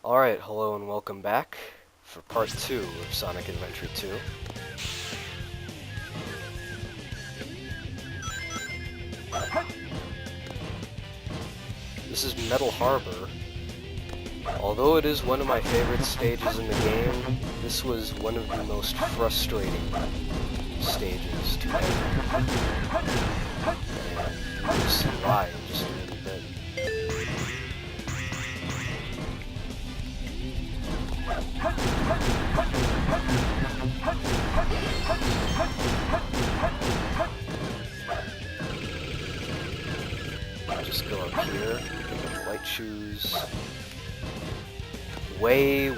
Alright, hello and welcome back for part 2 of Sonic Adventure 2. This is Metal Harbor. Although it is one of my favorite stages in the game, this was one of the most frustrating stages to ever. And you'll see why in just a little bit. Just go up here, get the light shoes. Way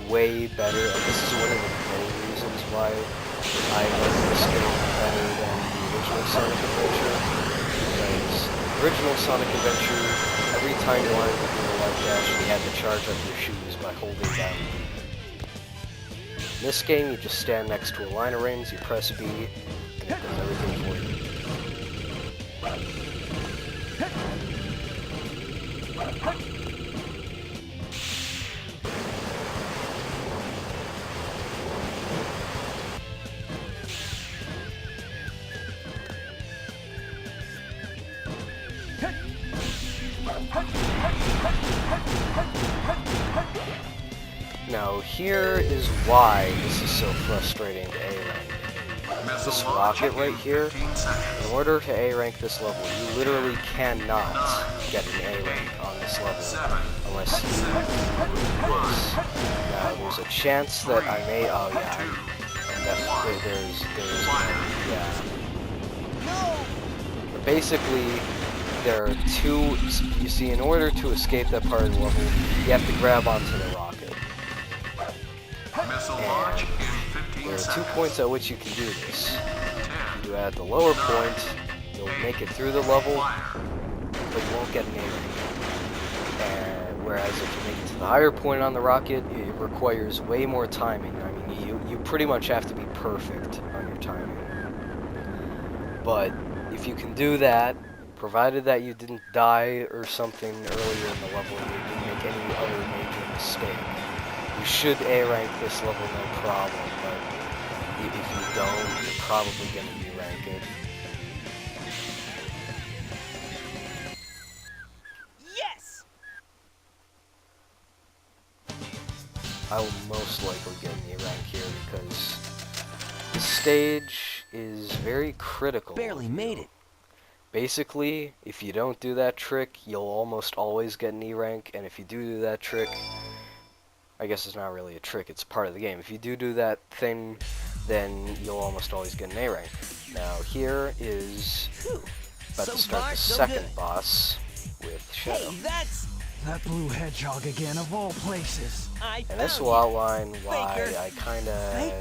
better, and this is one of the many reasons why I like this game better than the original Sonic Adventure. Because the original Sonic Adventure, every time you wanted to do a light dash, you had to charge up your shoes by holding down B. In this game, you just stand next to a line of rings, you press B, and it does everything for you. Now here is why this is so frustrating to A-rank. This rocket right here, in order to A-rank this level, you literally cannot get an A-rank on this level unless you do this. Now there's a chance that I may, oh yeah, definitely yeah. But basically, there are two, you see, in order to escape that part of the level, you have to grab onto the rocket. And there are 2 points at which you can do this. If you do it at the lower point, you'll make it through the level, but you won't get an A-rank. And whereas if you make it to the higher point on the rocket, it requires way more timing. I mean, you pretty much have to be perfect on your timing. But if you can do that, provided that you didn't die or something earlier in the level, and you didn't make any other major mistake, you should A-rank this level no problem, but if you don't, you're probably going to B-rank it. Yes! I will most likely get an A-rank here because the stage is very critical. Barely made it. Basically, if you don't do that trick, you'll almost always get an E-rank, and if you do that trick, I guess it's not really a trick, it's part of the game. If you do that thing, then you'll almost always get an A-rank. Now here is about to start the second boss with Shadow. Hey, that's... That blue hedgehog again, of all places. And this will outline why I kinda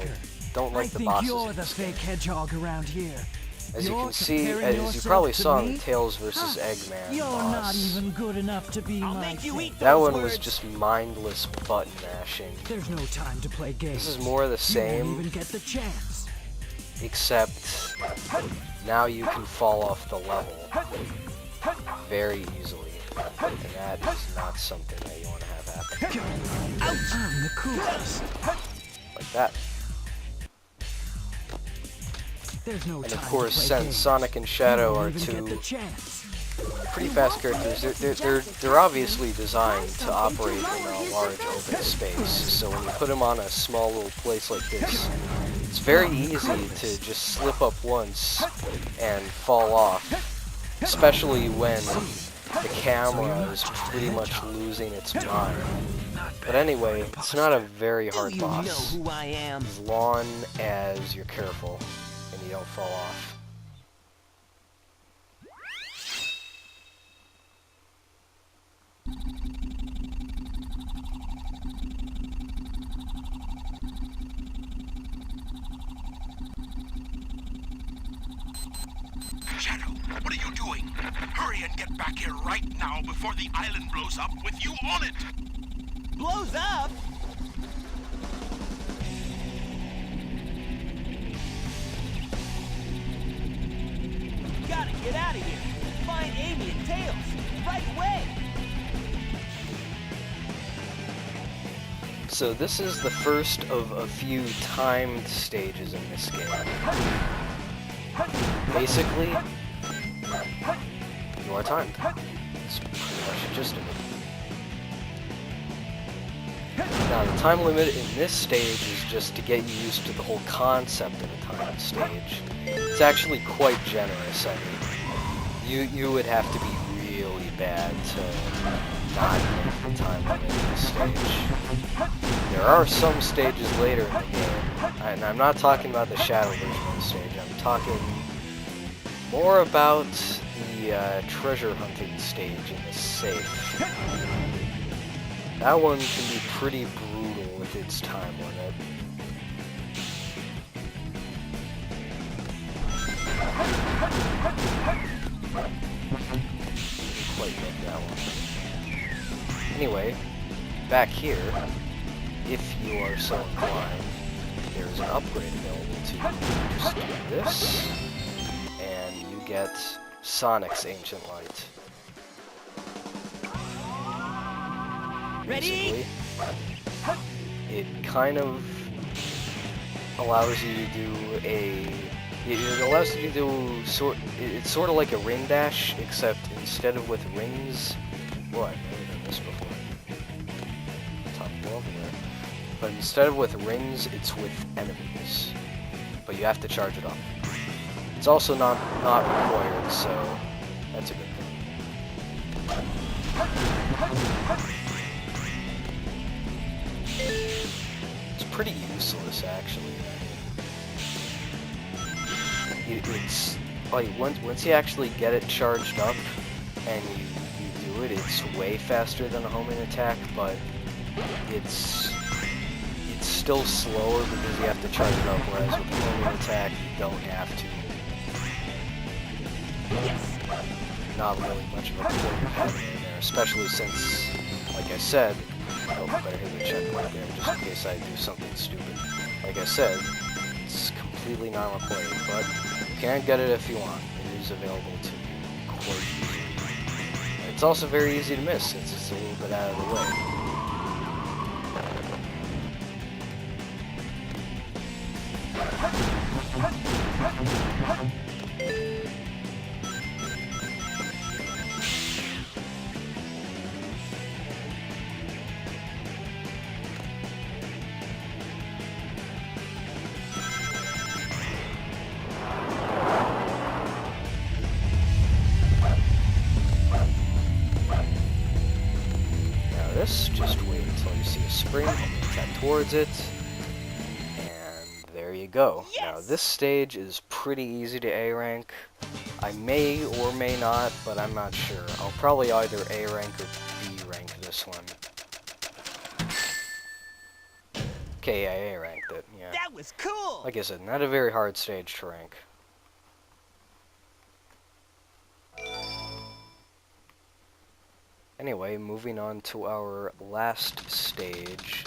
don't like the bosses. I think you're in the this fake game. hedgehog around here. As you You're can see, comparing as you probably yourself to saw in me? the Tails vs. Eggman You're boss, not even good enough to be I'll my make you fake. eat that those one was words. just mindless button mashing. There's no time to play games. This is more the You won't same, even get the chance. except now you can fall off the level very easily, and that is not something that you want to have happen. I'm the coolest. Like that. There's no And time of course, to play since games. Sonic and Shadow You are won't even get two the chance. pretty fast characters, they're obviously designed to operate in a large open space, so when you put them on a small little place like this, it's very easy to just slip up once and fall off, especially when the camera is pretty much losing its mind. But anyway, it's not a very hard Do you know boss, who I am? as long as you're careful and you don't fall off. Shadow, what are you doing? Hurry and get back here right now before the island blows up with you on it! Blows up? Get out of here. Find Amy and Tails. Right away. So this is the first of a few timed stages in this game. Basically, you are timed. That's pretty much the gist of it. Now, the time limit in this stage is just to get you used to the whole concept of a timed stage. It's actually quite generous. I mean, you would have to be really bad to not make the time limit in this stage. There are some stages later in the game, and I'm not talking about the Shadow version of the stage. I'm talking more about the treasure hunting stage in the safe. That one can be pretty brutal with its time limit. Didn't quite make that one. Anyway, back here, if you are so inclined, there's an upgrade available to you. Just do this, and you get Sonic's Ancient Light. Ready? Basically, it kind of allows you to do it allows you to do it's sort of like a ring dash, except instead of with rings, well, I've never done this before. Top level there. But instead of with rings, it's with enemies. But you have to charge it up. It's also not required, so that's a good thing. It's pretty useless, actually. It's like once you actually get it charged up and you do it, it's way faster than a homing attack, but it's still slower because you have to charge it up. Whereas with a homing attack, you don't have to. Not really much of a point of having it in there, especially since, like I said, oh, better hit the checkpoint there just in case I do something stupid. Like I said, it's completely non-required, but you can get it if you want. It is available to you quite easily. And it's also very easy to miss since it's a little bit out of the way. Just wait until you see a spring, tap towards it, and there you go. Yes! Now this stage is pretty easy to A rank. I may or may not, but I'm not sure. I'll probably either A rank or B rank this one. Okay, yeah, I A ranked it, yeah. That was cool. Like I said, not a very hard stage to rank. Anyway, moving on to our last stage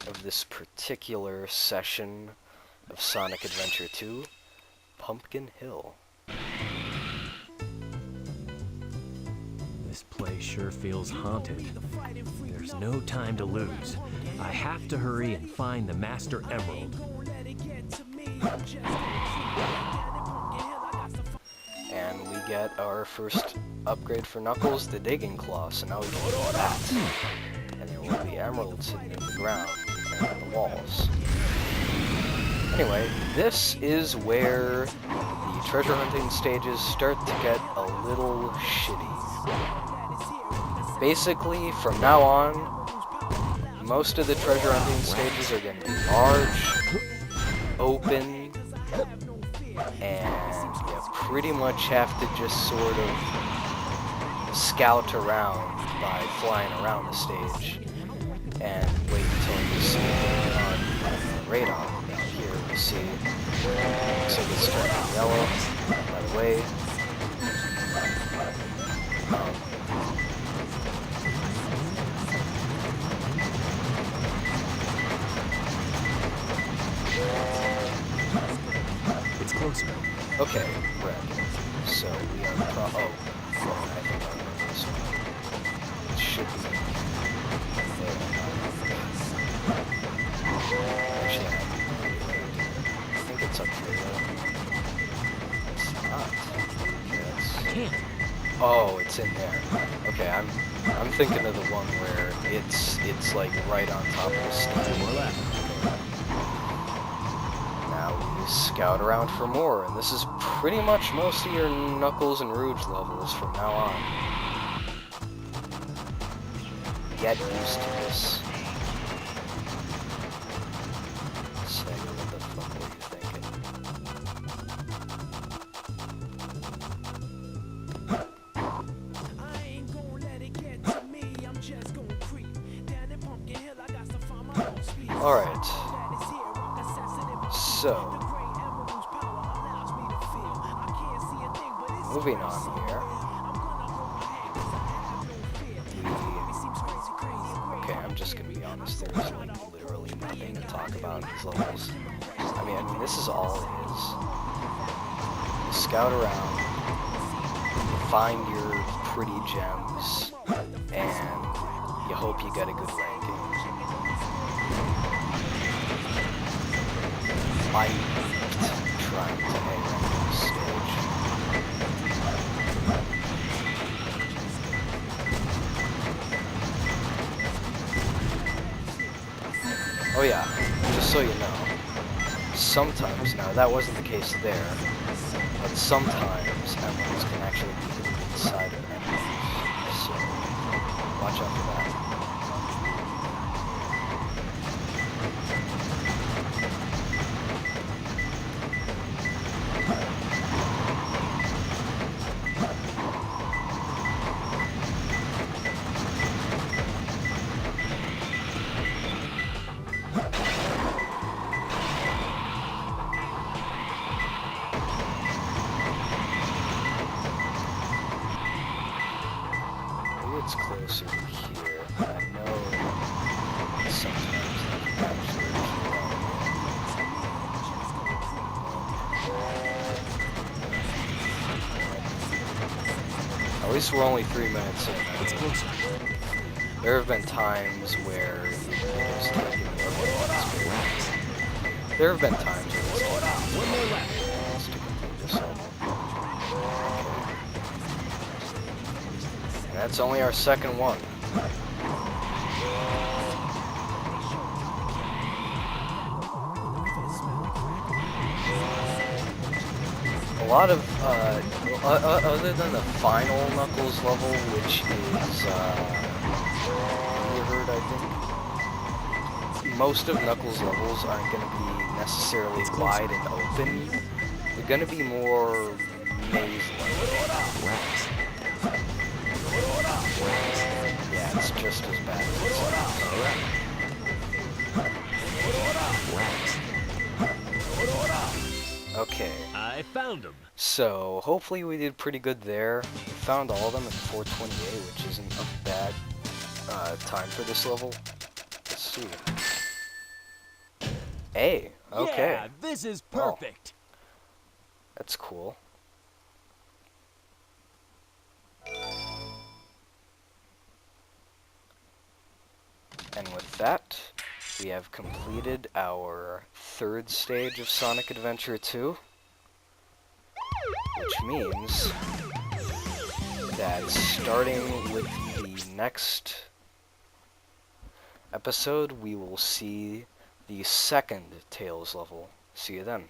of this particular session of Sonic Adventure 2, Pumpkin Hill. This place sure feels haunted. There's no time to lose. I have to hurry and find the Master Emerald. And we get our first upgrade for Knuckles, the Digging Claw, so now we can do that. And there will be emeralds hidden in the ground and on the walls. Anyway, this is where the treasure hunting stages start to get a little shitty. Basically, from now on, most of the treasure hunting stages are going to be large, open, and you pretty much have to just sort of scout around by flying around the stage and wait until you see it on the radar. Down here we see looks like it's turning yellow. By the way, It's closer. okay, red. So we are I think I remember this one. It should be there. Oh, it's in there. Okay, I'm thinking of the one where it's like right on top of the stage. More left. Now we scout around for more, and this is pretty much most of your Knuckles and Rouge levels from now on. Get used to this. Sega, what the fuck were you thinking? Alright. So, moving on here. Okay, I'm just gonna be honest, there's like literally nothing to talk about in these levels. I mean, this is all it is. You scout around, find your pretty gems, and you hope you get a good ranking. I trying to A-rank this stage. Oh yeah, just so you know, sometimes, now that wasn't the case there, but sometimes emeralds can actually be inside of enemies, so watch out for that. It's closer to here. I know sometimes they can actually At least we're only 3 minutes in. It's closer. There have been times where it's taken me a little. There have been times where it's taken One more left. to complete this level. And that's only our second one. A lot of, other than the final Knuckles level, which is, Mirrored, I think. Most of Knuckles levels aren't going to be necessarily wide and open. They're going to be more maze-like. Wax. Yeah, it's just as bad as it sounds. Alright. Wax. Okay, I found him. so hopefully we did pretty good there. We found all of them in 428, which isn't a bad time for this level. Let's see. A, okay. Yeah, this is Oh. perfect. That's cool. And with that, we have completed our third stage of Sonic Adventure 2. Which means that starting with the next episode, we will see the second Tails level. See you then.